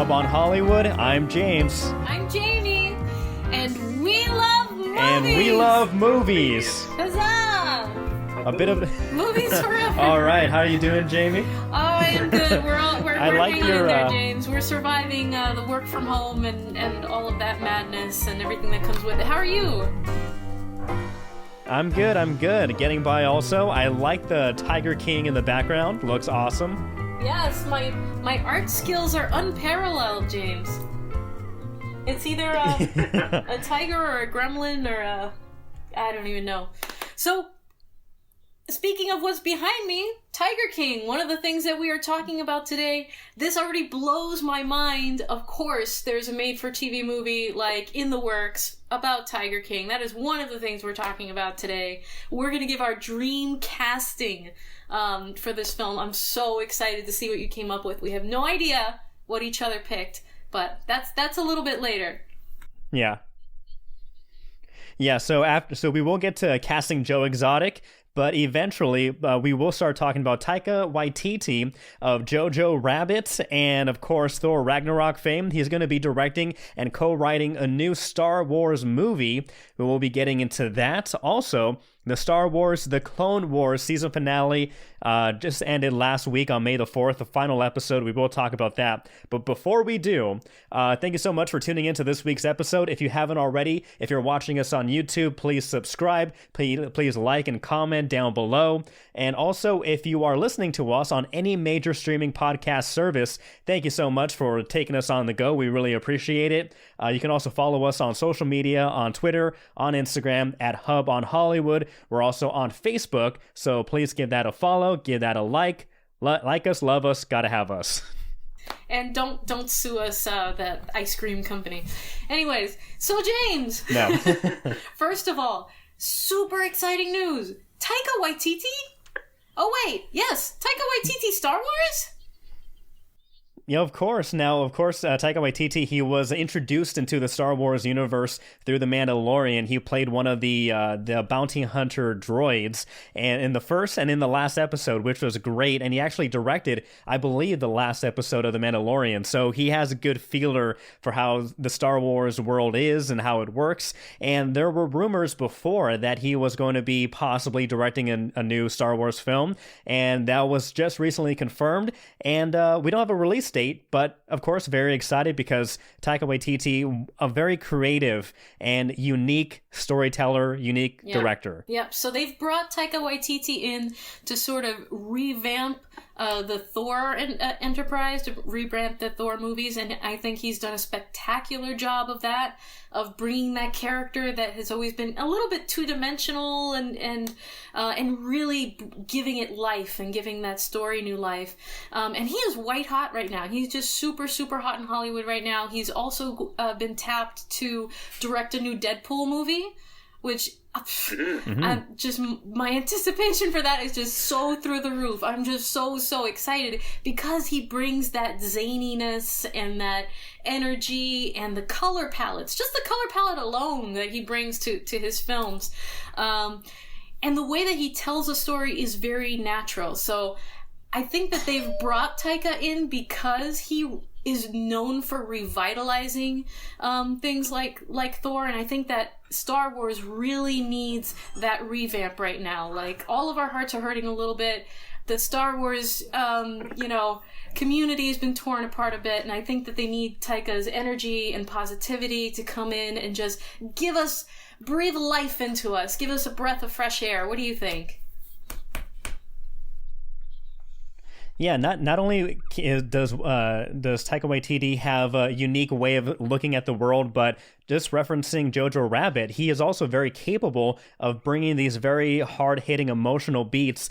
Hub on Hollywood. I'm James. I'm Jamie. And we love movies! And we love movies! Huzzah! A bit of... Movies forever! Alright, how are you doing, Jamie? Oh, I'm good. We're like hanging your, in there, James. We're surviving the work from home and all of that madness and everything that comes with it. How are you? I'm good. Getting by also. I like the Tiger King in the background. Looks awesome. Yes, my art skills are unparalleled, James. It's either a tiger or a gremlin or I don't even know. So, speaking of what's behind me, Tiger King, one of the things that we are talking about today, this already blows my mind. Of course, there's a made-for-TV movie, in the works, about Tiger King. That is one of the things we're talking about today. We're going to give our dream casting for this film. I'm so excited to see what you came up with. We have no idea what each other picked, but that's a little bit later. Yeah. Yeah, so we will get to casting Joe Exotic, but eventually we will start talking about Taika Waititi of Jojo Rabbit and, of course, Thor Ragnarok fame. He's going to be directing and co-writing a new Star Wars movie. We will be getting into that. Also, the Star Wars The Clone Wars season finale just ended last week on May the 4th, the final episode. We will talk about that. But before we do, thank you so much for tuning into this week's episode. If you haven't already, if you're watching us on YouTube, please subscribe. Please like and comment down below. And also, if you are listening to us on any major streaming podcast service, thank you so much for taking us on the go. We really appreciate it. You can also follow us on social media, on Twitter, on Instagram, at Hub on Hollywood. We're also on Facebook, so please give that a follow, give that a like. Like us, love us, gotta have us. And don't sue us, that ice cream company. Anyways, so James. No. First of all, super exciting news. Taika Waititi? Oh wait, yes, Taika Waititi Star Wars? Yeah, of course. Now, Taika Waititi, he was introduced into the Star Wars universe through The Mandalorian. He played one of the bounty hunter droids, and in the first and in the last episode, which was great. And he actually directed, I believe, the last episode of The Mandalorian. So he has a good feeler for how the Star Wars world is and how it works. And there were rumors before that he was going to be possibly directing a new Star Wars film, and that was just recently confirmed. And we don't have a release date, but of course very excited because Taika Waititi, a very creative and unique storyteller, unique director. Yep. So they've brought Taika Waititi in to sort of revamp the Thor enterprise, to revamp the Thor movies, and I think he's done a spectacular job of that, of bringing that character that has always been a little bit two-dimensional and really giving it life and giving that story new life. And he is white hot right now. He's just super, super hot in Hollywood right now. He's also been tapped to direct a new Deadpool movie, which I'm just, my anticipation for that is just so through the roof. I'm just so excited because he brings that zaniness and that energy and the color palettes, just the color palette alone that he brings to his films. And the way that he tells a story is very natural. So I think that they've brought Taika in because he is known for revitalizing things like Thor, and I think that Star Wars really needs that revamp right now. All of our hearts are hurting a little bit. The Star Wars, community has been torn apart a bit, and I think that they need Taika's energy and positivity to come in and just breathe life into us, give us a breath of fresh air. What do you think? Yeah, not only does Taika Waititi have a unique way of looking at the world, but just referencing Jojo Rabbit, he is also very capable of bringing these very hard-hitting emotional beats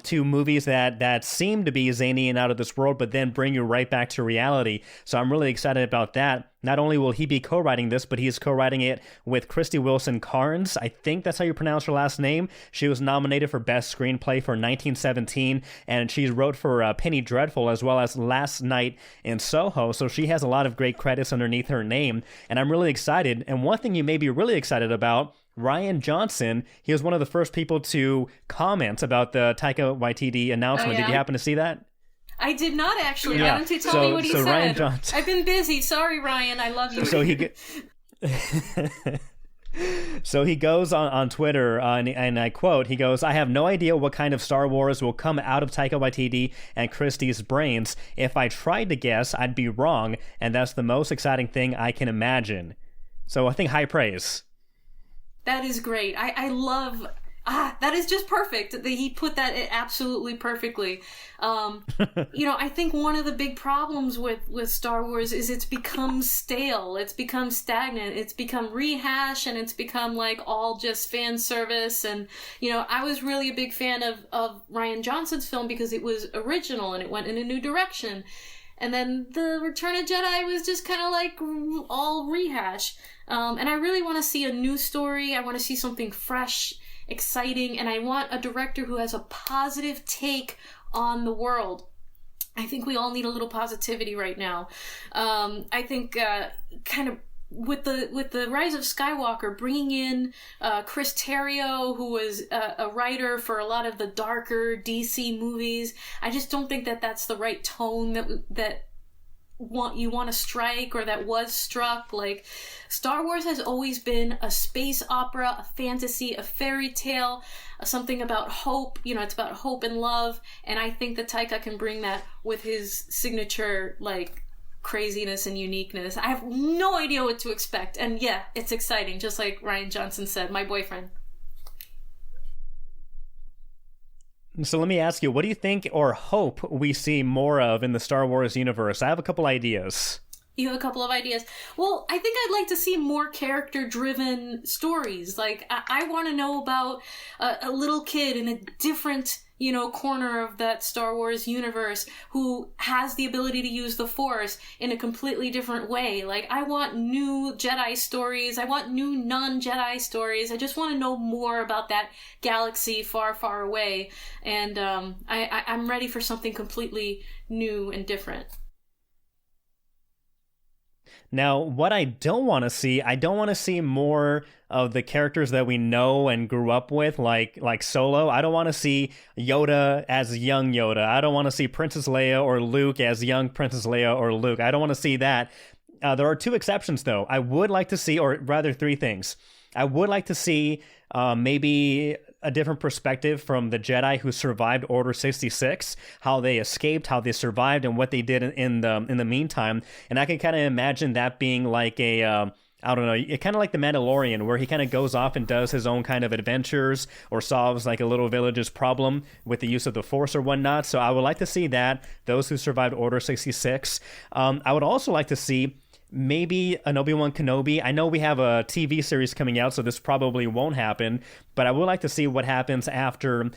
to movies that seem to be zany and out of this world, but then bring you right back to reality. So I'm really excited about that. Not only will he be co-writing this, but he's co-writing it with Krysty Wilson Cairns. I think that's how you pronounce her last name. She was nominated for Best Screenplay for 1917, and she wrote for Penny Dreadful as well as Last Night in Soho, so she has a lot of great credits underneath her name, and I'm really excited. And one thing you may be really excited about, Rian Johnson, he was one of the first people to comment about the Taika Waititi announcement. Oh, yeah? Did you happen to see that? I did not actually. Yeah. Why don't you tell me what he said? Rian Johnson. I've been busy. Sorry, Ryan. I love you. So he. So he goes on Twitter, and I quote, he goes, "I have no idea what kind of Star Wars will come out of Taika Waititi and Christie's brains. If I tried to guess, I'd be wrong, and that's the most exciting thing I can imagine." So I think high praise. That is great. I love... that is just perfect. He put that absolutely perfectly. I think one of the big problems with Star Wars is it's become stale. It's become stagnant. It's become rehash, and it's become like all just fan service. And, I was really a big fan of Rian Johnson's film because it was original and it went in a new direction. And then the Return of Jedi was just kind of like all rehash. And I really want to see a new story. I want to see something fresh, exciting, and I want a director who has a positive take on the world. I think we all need a little positivity right now. I think kind of with the rise of Skywalker, bringing in Chris Terrio, who was a writer for a lot of the darker DC movies, I just don't think that that's the right tone that you want to strike, or that was struck. Like, Star Wars has always been a space opera, a fantasy, a fairy tale, something about hope. It's about hope and love, and I think that Taika can bring that with his signature, like, craziness and uniqueness. I have no idea what to expect, and yeah, it's exciting, just like Rian Johnson said, my boyfriend. So let me ask you, what do you think or hope we see more of in the Star Wars universe? I have a couple ideas. You have a couple of ideas. Well, I think I'd like to see more character-driven stories. Like, I want to know about a little kid in a different, corner of that Star Wars universe who has the ability to use the Force in a completely different way. Like, I want new Jedi stories. I want new non-Jedi stories. I just want to know more about that galaxy far, far away. And I'm ready for something completely new and different. Now, what I don't want to see more of the characters that we know and grew up with, like Solo. I don't want to see Yoda as young Yoda. I don't want to see Princess Leia or Luke as young Princess Leia or Luke. I don't want to see that. There are two exceptions, though. I would like to see, or rather three things. I would like to see maybe a different perspective from the Jedi who survived Order 66, how they escaped, how they survived, and what they did in the meantime. And I can kind of imagine that being like a I don't know, kind of like the Mandalorian, where he kind of goes off and does his own kind of adventures or solves like a little village's problem with the use of the Force or whatnot. So I would like to see that, those who survived Order 66. I would also like to see maybe an Obi-Wan Kenobi. I know we have a TV series coming out, so this probably won't happen, but I would like to see what happens after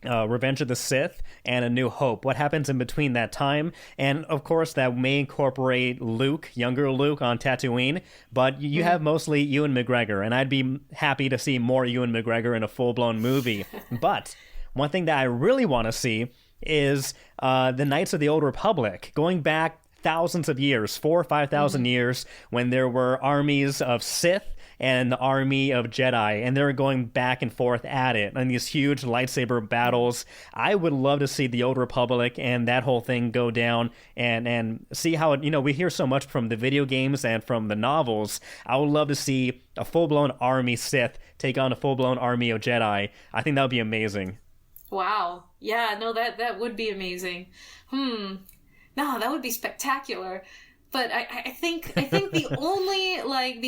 Revenge of the Sith and A New Hope. What happens in between that time? And of course, that may incorporate Luke, younger Luke, on Tatooine, but you have mostly Ewan McGregor, and I'd be happy to see more Ewan McGregor in a full-blown movie. But one thing that I really want to see is the Knights of the Old Republic, going back thousands of years, 4,000 or 5,000 years, when there were armies of Sith and the army of Jedi, and they were going back and forth at it in these huge lightsaber battles. I would love to see the Old Republic and that whole thing go down and see how it, we hear so much from the video games and from the novels. I would love to see a full-blown army Sith take on a full-blown army of Jedi. I think that would be amazing. Wow. Yeah, no, that would be amazing. No, that would be spectacular. But I think the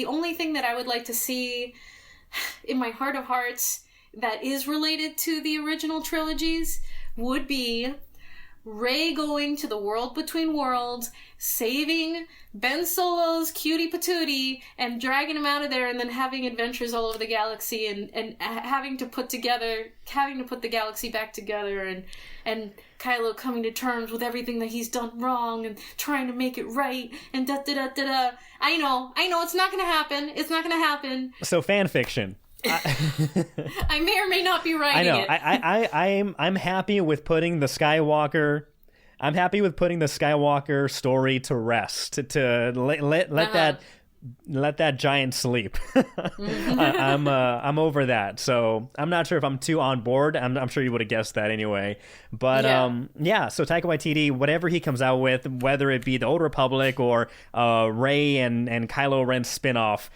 only thing that I would like to see in my heart of hearts that is related to the original trilogies would be Rey going to the world between worlds, saving Ben Solo's cutie patootie and dragging him out of there, and then having adventures all over the galaxy and having to put the galaxy back together, and Kylo coming to terms with everything that he's done wrong and trying to make it right, and da-da-da-da-da. I know, it's not gonna happen. So fan fiction. I may or may not be writing it. I know. I'm happy with putting the Skywalker. I'm happy with putting the Skywalker story to rest. To let that let that giant sleep. I'm over that. So I'm not sure if I'm too on board. I'm sure you would have guessed that anyway. But Yeah. yeah. So Taika Waititi, whatever he comes out with, whether it be the Old Republic or Rey and Kylo Ren spinoff,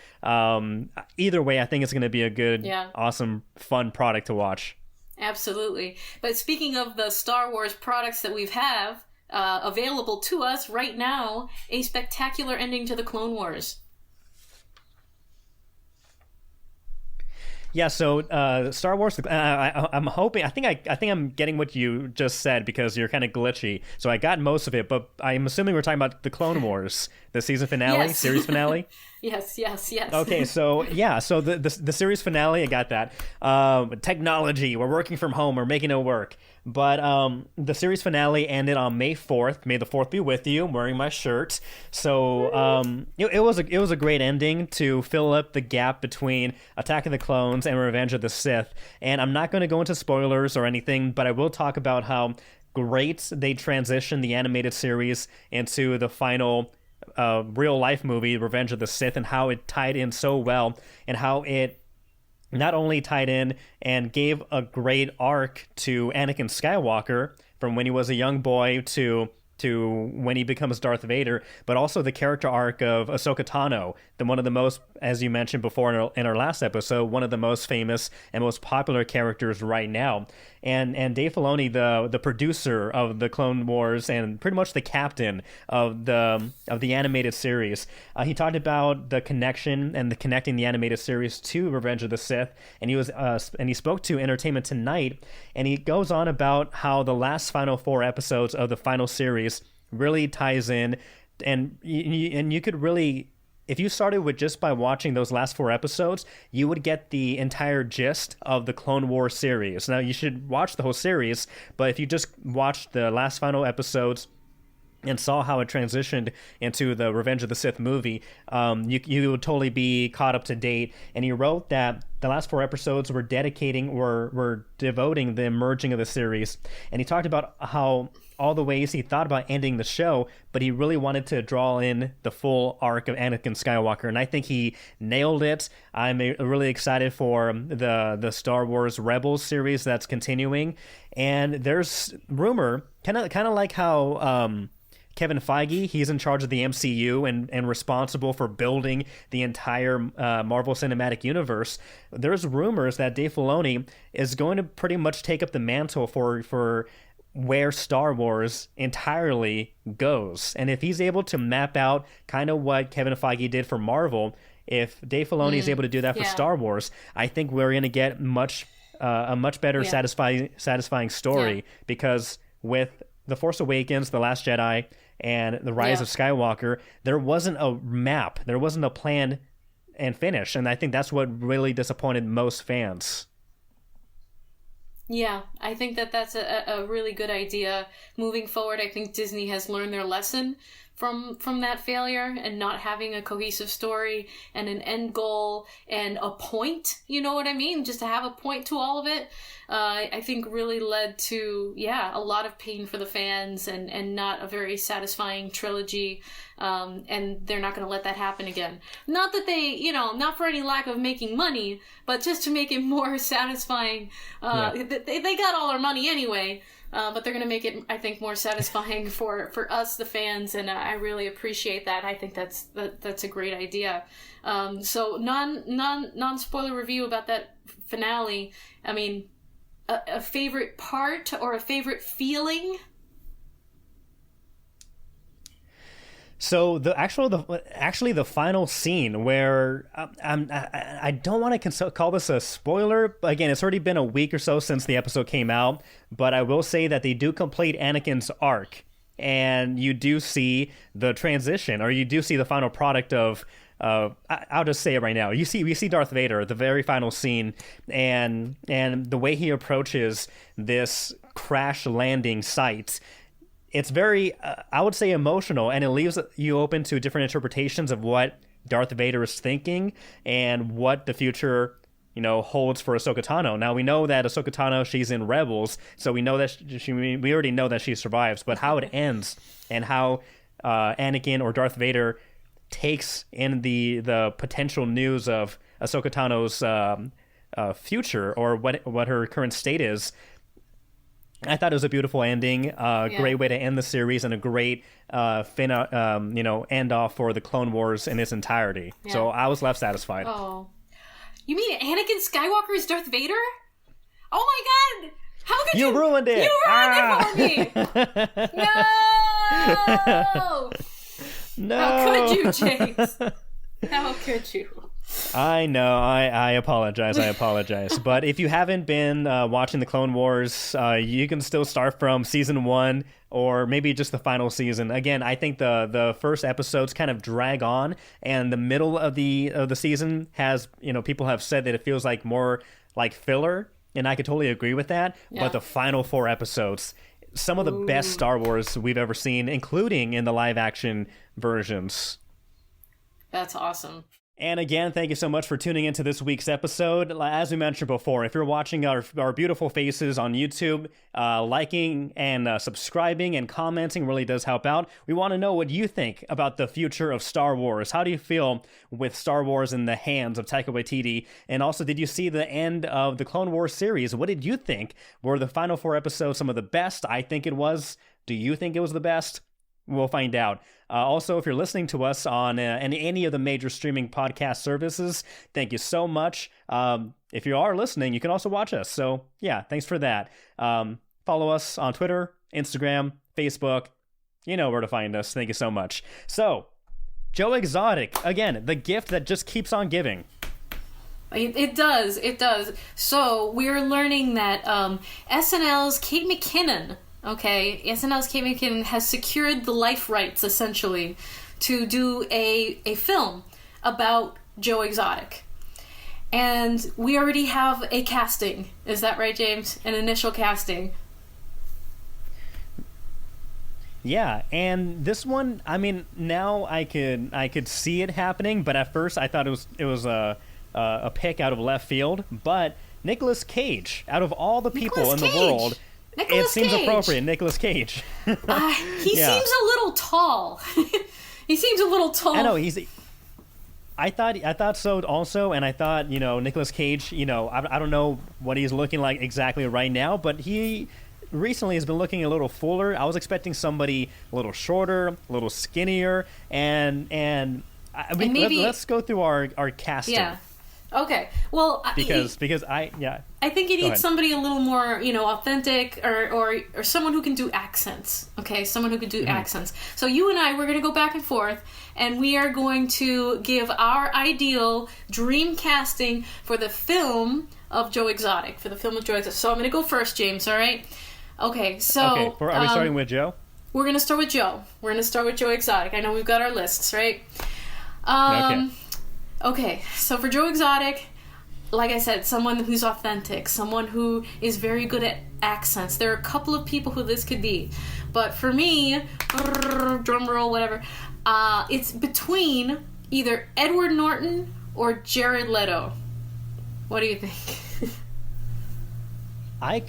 either way, I think it's going to be a good, Yeah. awesome, fun product to watch. Absolutely. But speaking of the Star Wars products that we've have available to us right now, a spectacular ending to the Clone Wars. Yeah, so Star Wars. I'm hoping. I think I'm getting what you just said because you're kind of glitchy. So I got most of it, but I'm assuming we're talking about the Clone Wars, the season finale, Yes. series finale. Yes, yes, yes. Okay, so yeah, so the series finale, I got that. Technology, we're working from home, we're making it work. But the series finale ended on May 4th. May the 4th be with you. I'm wearing my shirt. So it was a great ending to fill up the gap between Attack of the Clones and Revenge of the Sith. And I'm not going to go into spoilers or anything, but I will talk about how great they transitioned the animated series into the final real life movie, Revenge of the Sith, and how it tied in so well, and how it not only tied in and gave a great arc to Anakin Skywalker from when he was a young boy to when he becomes Darth Vader, but also the character arc of Ahsoka Tano, one of the most, as you mentioned before in our last episode, one of the most famous and most popular characters right now. And Dave Filoni, the producer of the Clone Wars and pretty much the captain of the animated series, he talked about the connection and the connecting the animated series to Revenge of the Sith, and he spoke to Entertainment Tonight, and he goes on about how the last final 4 episodes of the final series really ties in, and you could really, if you started with just by watching those last 4 episodes, you would get the entire gist of the Clone Wars series. Now, you should watch the whole series, but if you just watched the last final episodes and saw how it transitioned into the Revenge of the Sith movie, you would totally be caught up to date. And he wrote that the last 4 episodes were devoting the merging of the series. And he talked about how all the ways he thought about ending the show, but he really wanted to draw in the full arc of Anakin Skywalker, and I think he nailed it. I'm really excited for the Star Wars Rebels series that's continuing, and there's rumor, kind of like how Kevin Feige, he's in charge of the MCU and responsible for building the entire Marvel Cinematic Universe. There's rumors that Dave Filoni is going to pretty much take up the mantle for where Star Wars entirely goes. And if he's able to map out kind of what Kevin Feige did for Marvel, if Dave Filoni is able to do that for Star Wars, I think we're going to get a much better satisfying story, because with The Force Awakens, The Last Jedi, and The Rise of Skywalker, there wasn't a map, there wasn't a plan and finish, and I think that's what really disappointed most fans. Yeah, I think that's a really good idea. Moving forward, I think Disney has learned their lesson from that failure, and not having a cohesive story and an end goal and a point, you know what I mean? Just to have a point to all of it, I think really led to, a lot of pain for the fans and not a very satisfying trilogy. And they're not going to let that happen again. Not that they, not for any lack of making money, but just to make it more satisfying. They got all our money anyway. But they're going to make it, I think, more satisfying for us, the fans, and I really appreciate that. I think that's a great idea. So non spoiler review about that finale. I mean, a favorite part or a favorite feeling. So the final scene where I don't want to call this a spoiler. Again, it's already been a week or so since the episode came out, but I will say that they do complete Anakin's arc, and you do see the transition, or you do see the final product of. I'll just say it right now. We see Darth Vader, the very final scene, and the way he approaches this crash landing site. It's very, I would say, emotional, and it leaves you open to different interpretations of what Darth Vader is thinking and what the future, holds for Ahsoka Tano. Now, we know that Ahsoka Tano, she's in Rebels, so we know that we already know that she survives, but how it ends and how Anakin or Darth Vader takes in the potential news of Ahsoka Tano's future, or what her current state is. I thought it was a beautiful ending, great way to end the series, and a great end off for the Clone Wars in its entirety. Yeah. So I was left satisfied. Oh, you mean Anakin Skywalker is Darth Vader? Oh my God! How could you ruined it? You ruined it for me! No! No! How could you, James? How could you? I know. I apologize. But if you haven't been watching the Clone Wars, you can still start from season 1, or maybe just the final season. Again, I think the first episodes kind of drag on, and the middle of the season has, people have said that it feels like more like filler, and I could totally agree with that. Yeah. But the final 4 episodes, some of the best Star Wars we've ever seen, including in the live action versions. That's awesome. And again, thank you so much for tuning into this week's episode. As we mentioned before, if you're watching our beautiful faces on YouTube, liking and subscribing and commenting really does help out. We want to know what you think about the future of Star Wars. How do you feel with Star Wars in the hands of Taika Waititi? And also, did you see the end of the Clone Wars series? What did you think? Were the final 4 episodes some of the best? I think it was. Do you think it was the best? We'll find out. Also, if you're listening to us on any of the major streaming podcast services, thank you so much. If you are listening, you can also watch us. So, yeah, thanks for that. Follow us on Twitter, Instagram, Facebook. You know where to find us. Thank you so much. So, Joe Exotic, again, the gift that just keeps on giving. It does. So, we're learning that SNL's Kate McKinnon... Okay, SNL's Kate McKinnon has secured the life rights, essentially, to do a film about Joe Exotic. And we already have a casting. Is that right, James? An initial casting. Yeah, and this one, I mean, now I could see it happening, but at first I thought it was a pick out of left field. But Nicolas Cage, out of all the people in the world... Nicolas it seems Cage. Appropriate, Nicolas Cage. He seems a little tall. He seems a little tall. I know I thought so also, and I thought Nicolas Cage. I don't know what he's looking like exactly right now, but he recently has been looking a little fuller. I was expecting somebody a little shorter, a little skinnier, and I mean, maybe, let's go through our casting. Yeah. Okay. Well, because I think you need somebody a little more, authentic, or someone who can do accents. Okay, someone who can do accents. So you and I, we're going to go back and forth, and we are going to give our ideal dream casting for the film of Joe Exotic. So I'm going to go first, James. All right. Okay. So are we starting with Joe? We're going to start with Joe. We're going to start with Joe Exotic. I know we've got our lists, right? Okay, so for Joe Exotic, like I said, someone who's authentic, someone who is very good at accents. There are a couple of people who this could be. But for me, drum roll, whatever, it's between either Edward Norton or Jared Leto. What do you think? I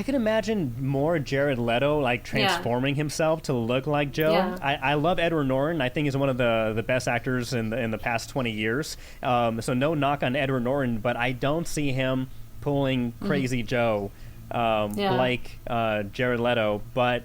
could imagine more Jared Leto transforming himself to look like Joe. Yeah. I love Edward Norton. I think he's one of the best actors in the past 20 years. So no knock on Edward Norton, but I don't see him pulling crazy Joe like Jared Leto. But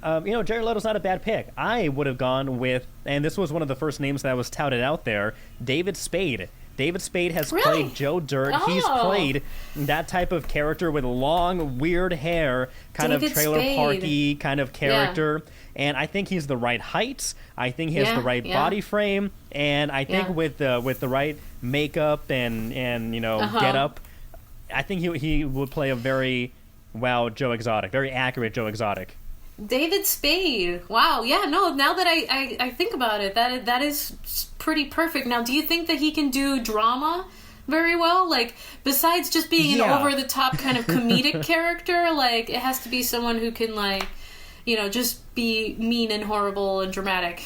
Jared Leto's not a bad pick. I would have gone with, and this was one of the first names that was touted out there, David Spade. David Spade has played Joe Dirt. Oh. He's played that type of character with long, weird hair, kind of trailer parky kind of character. Yeah. And I think he's the right height. I think he has the right body frame. And I think with the right makeup and get up, I think he would play a very Joe Exotic, very accurate Joe Exotic. David Spade. Wow. Yeah, no, now that I think about it, that is pretty perfect. Now, do you think that he can do drama very well? Like, besides just being an over-the-top kind of comedic character, it has to be someone who can, just be mean and horrible and dramatic.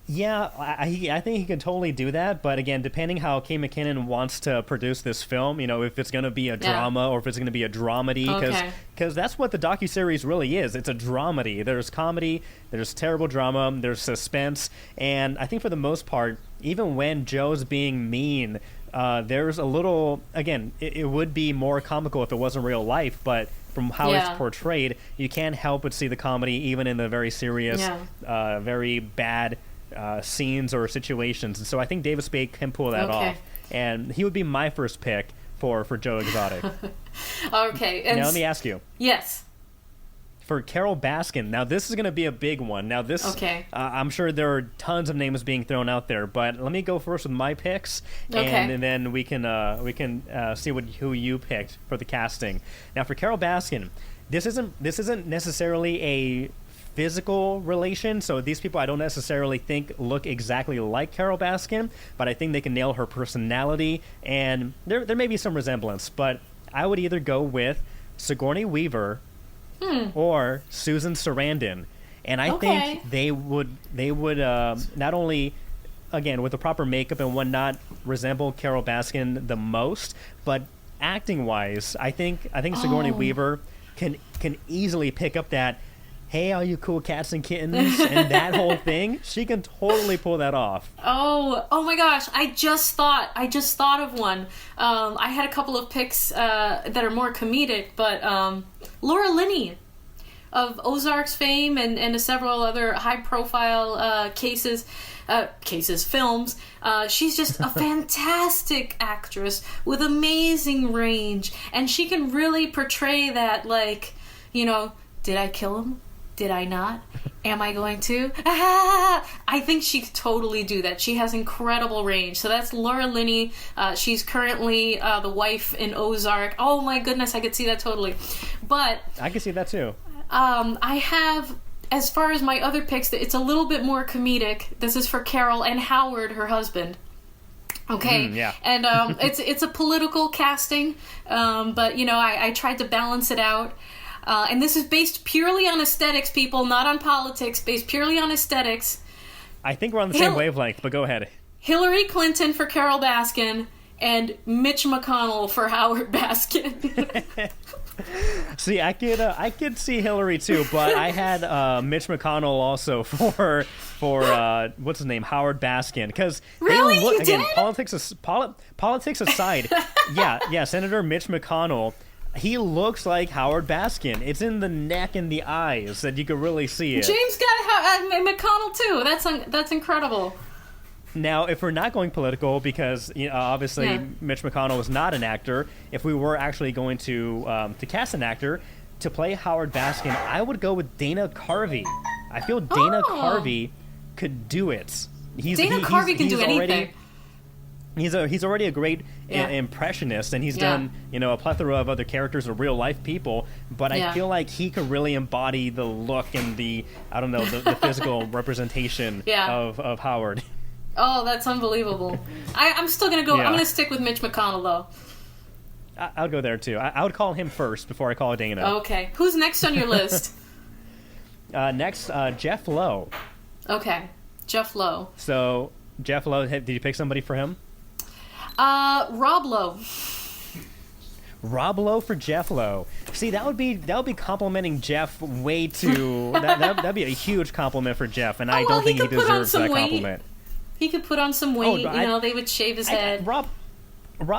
Yeah, I think he can totally do that. But again, depending how Kate McKinnon wants to produce this film, if it's going to be a drama or if it's going to be a dramedy, because that's what the docuseries really is. It's a dramedy. There's comedy, there's terrible drama, there's suspense, and I think for the most part, even when Joe's being mean, there's a little. Again, it would be more comical if it wasn't real life, but from how it's portrayed, you can't help but see the comedy even in the very serious, very bad scenes or situations. And so I think David Spade can pull that off, and he would be my first pick for Joe Exotic. Okay, and now let me ask you. Yes. For Carol Baskin, now this is going to be a big one. Now this, I'm sure there are tons of names being thrown out there, but let me go first with my picks, and then we can see who you picked for the casting. Now for Carol Baskin, this isn't necessarily a physical relation, so these people I don't necessarily think look exactly like Carol Baskin, but I think they can nail her personality, and there may be some resemblance, but I would either go with Sigourney Weaver or Susan Sarandon, and I think they would not only, again, with the proper makeup and whatnot, resemble Carol Baskin the most, but acting wise, I think Sigourney Weaver can easily pick up that "Hey, all you cool cats and kittens" and that whole thing. She can totally pull that off. Oh my gosh! I just thought of one. I had a couple of picks that are more comedic, but Laura Linney of Ozark's fame and several other high-profile films. She's just a fantastic actress with amazing range, and she can really portray that, like, did I kill him? Did I not? Am I going to? I think she could totally do that. She has incredible range. So that's Laura Linney. She's currently the wife in Ozark. Oh my goodness, I could see that totally. But I can see that too. I have, as far as my other picks, it's a little bit more comedic. This is for Carol and Howard, her husband. Okay, and it's a political casting, but I tried to balance it out. And this is based purely on aesthetics, people, not on politics, based purely on aesthetics. I think we're on the same wavelength, but go ahead. Hillary Clinton for Carol Baskin and Mitch McConnell for Howard Baskin. See, I could see Hillary too, but I had Mitch McConnell also for what's his name, Howard Baskin, because really, you again, did? Politics aside, yeah, Senator Mitch McConnell. He looks like Howard Baskin. It's in the neck and the eyes that you can really see it. James got McConnell too. That's incredible. Now, if we're not going political, because obviously Mitch McConnell is not an actor, if we were actually going to cast an actor to play Howard Baskin, I would go with Dana Carvey. I feel Dana Carvey could do it. Dana Carvey can do anything. He's already a great impressionist, and he's done a plethora of other characters of real life people. But I feel like he could really embody the look and the physical representation of Howard. Oh, that's unbelievable. I'm still gonna go. I'm gonna stick with Mitch McConnell though. I'll go there too. I would call him first before I call Dana. Okay, who's next on your list? Next, Jeff Lowe. Okay, Jeff Lowe. So Jeff Lowe, did you pick somebody for him? Rob Lowe. Rob Lowe for Jeff Lowe. See, that would be complimenting Jeff way too. That'd be a huge compliment for Jeff, and I don't think he deserves that compliment. He could put on some weight. They would shave his head. Rob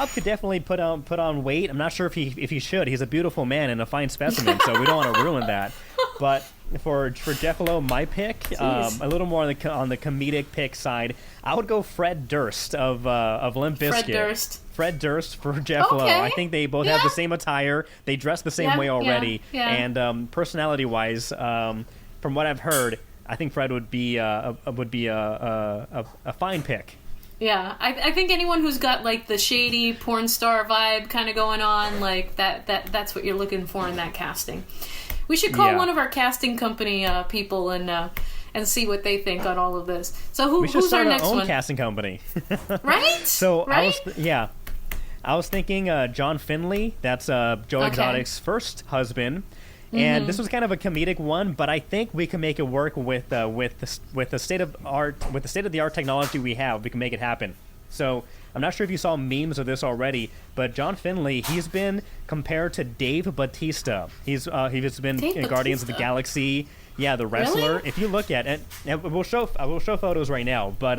could definitely put on weight. I'm not sure if he should. He's a beautiful man and a fine specimen, so we don't want to ruin that. But for Jeff Lowe, my pick, a little more on the comedic pick side, I would go Fred Durst of Limp Bizkit. Fred Durst for Jeff Lowe. I think they both have the same attire. They dress the same way already, and personality-wise, from what I've heard, I think Fred would be a fine pick. Yeah, I think anyone who's got like the shady porn star vibe kind of going on, like that's what you're looking for in that casting. We should call one of our casting company people and see what they think on all of this. So who's our next one? We should start our own casting company. Right? So right? I was thinking John Finley. That's Joe Exotic's first husband. And this was kind of a comedic one, but I think we can make it work with the state of the art technology we have. We can make it happen. So I'm not sure if you saw memes of this already, but John Finlay, he's been compared to Dave Bautista. He's been in Guardians of the Galaxy. Yeah, the wrestler. Really? If you look at it, and I will show photos right now. But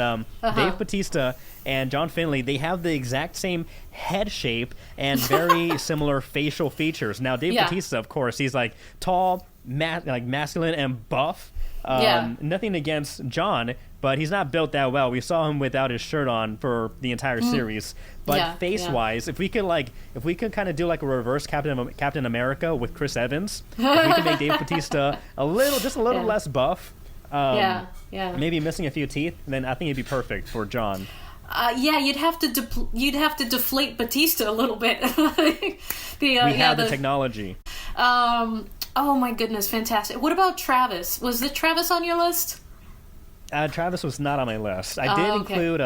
Dave Bautista and John Finlay, they have the exact same head shape and very similar facial features. Now, Dave Bautista, of course, he's like tall, masculine, and buff. Nothing against John, but he's not built that well. We saw him without his shirt on for the entire series. But face-wise, if we could kind of do like a reverse Captain America with Chris Evans, if we can make Dave Bautista just a little less buff, maybe missing a few teeth, then I think it'd be perfect for John. You'd have to deflate Batista a little bit. We have the technology. Oh my goodness, fantastic! What about Travis? Was it Travis on your list? Travis was not on my list. I did include.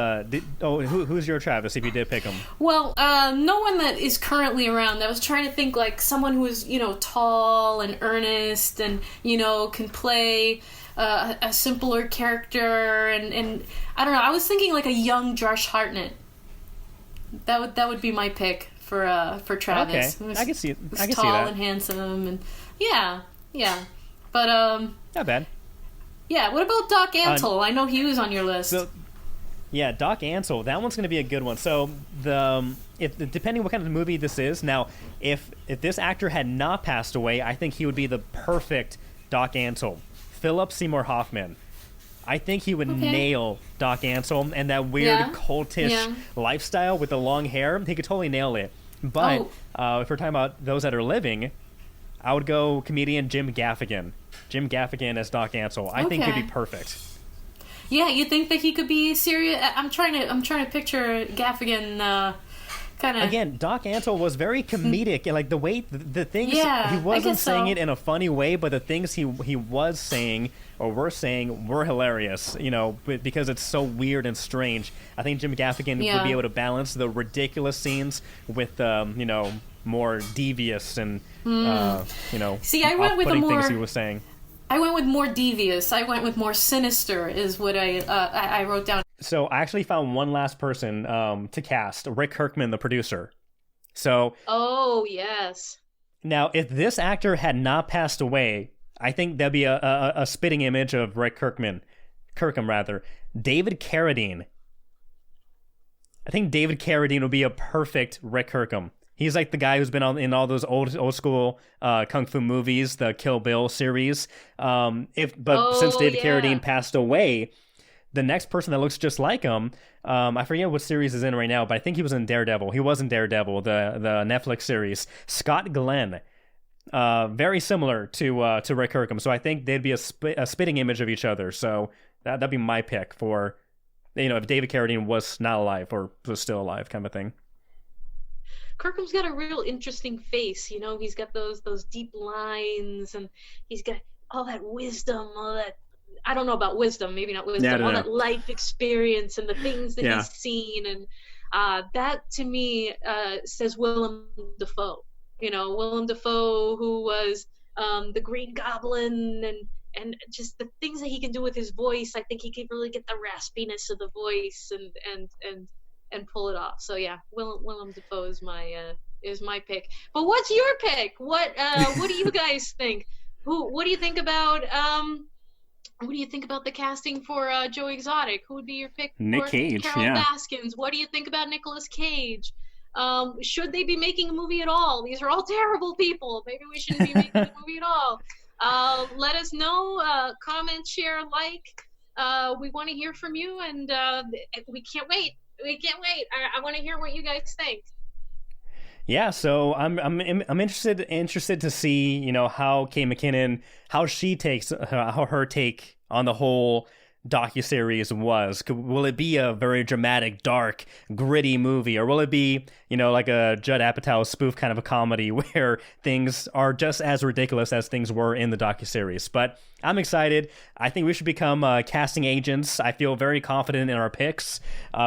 Who's your Travis? If you did pick him. Well, no one that is currently around. I was trying to think like someone who is tall and earnest and can play a simpler character and I don't know. I was thinking like a young Josh Hartnett. That would be my pick for Travis. Okay, I can see. I can tall see that. And handsome and yeah. But not bad. Yeah, what about Doc Antle? I know he was on your list. So, yeah, Doc Antle. That one's going to be a good one. So depending what kind of movie this is. Now, if this actor had not passed away, I think he would be the perfect Doc Antle. Philip Seymour Hoffman. I think he would nail Doc Antle and that weird cultish lifestyle with the long hair. He could totally nail it. But if we're talking about those that are living, I would go comedian Jim Gaffigan. Jim Gaffigan as Doc Antle. I think he'd be perfect. Yeah, you think that he could be serious? I'm trying to picture Gaffigan kind of. Again, Doc Antle was very comedic, and like the way the things he wasn't saying it in a funny way, but the things he was saying or were saying were hilarious. Because it's so weird and strange. I think Jim Gaffigan would be able to balance the ridiculous scenes with more devious and See, I went with things he was saying. I went with more devious. I went with more sinister is what I wrote down. So I actually found one last person to cast, Rick Kirkman, the producer. So oh yes. Now, if this actor had not passed away, I think that'd be a spitting image of Rick Kirkham rather. David Carradine. I think David Carradine would be a perfect Rick Kirkham. He's like the guy who's been in all those old school kung fu movies, the Kill Bill series. Since David Carradine passed away, the next person that looks just like him, I forget what series is in right now, but I think he was in Daredevil. He was in Daredevil, the Netflix series. Scott Glenn, very similar to Rick Kirkham. So I think they'd be a spitting image of each other. So that'd be my pick for, if David Carradine was not alive or was still alive, kind of thing. Kirkham's got a real interesting face, he's got those deep lines and he's got all that wisdom, all that, I don't know about wisdom, maybe not wisdom, all that life experience and the things that he's seen. And that to me says Willem Dafoe, Willem Dafoe who was the Green Goblin and just the things that he can do with his voice. I think he can really get the raspiness of the voice and pull it off. So yeah, Willem Dafoe is my pick. But what's your pick? What do you guys think? What do you think about the casting for Joe Exotic? Who would be your pick? Nick for Cage, Carol Baskins? What do you think about Nicolas Cage? Should they be making a movie at all? These are all terrible people. Maybe we shouldn't be making a movie at all. Let us know. Comment, share, like. We want to hear from you, and we can't wait. I want to hear what you guys think. Yeah, so I'm interested to see how Kate McKinnon, how she takes how her take on the whole docuseries was. Will it be a very dramatic, dark, gritty movie, or will it be like a Judd Apatow spoof kind of a comedy where things are just as ridiculous as things were in the docuseries? But I'm excited. I think we should become casting agents. I feel very confident in our picks.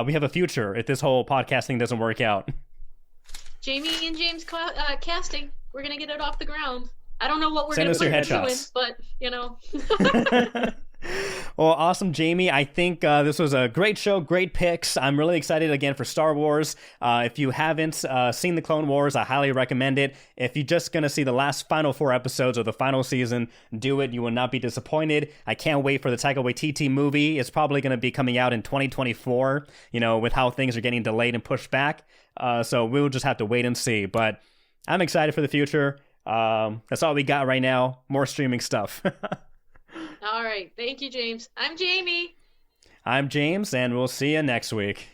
We have a future if this whole podcasting doesn't work out. Jamie and James casting. We're going to get it off the ground. I don't know what we're Send going to us your put headshots. into it, but Well, awesome, Jamie. I think this was a great show, great picks. I'm really excited again for Star Wars. If you haven't seen the Clone Wars, I highly recommend it. If you're just going to see the last final 4 episodes of the final season, do it. You will not be disappointed. I can't wait for the Taika Waititi movie. It's probably going to be coming out in 2024, with how things are getting delayed and pushed back. So we'll just have to wait and see. But I'm excited for the future. That's all we got right now. More streaming stuff. All right. Thank you, James. I'm Jamie. I'm James, and we'll see you next week.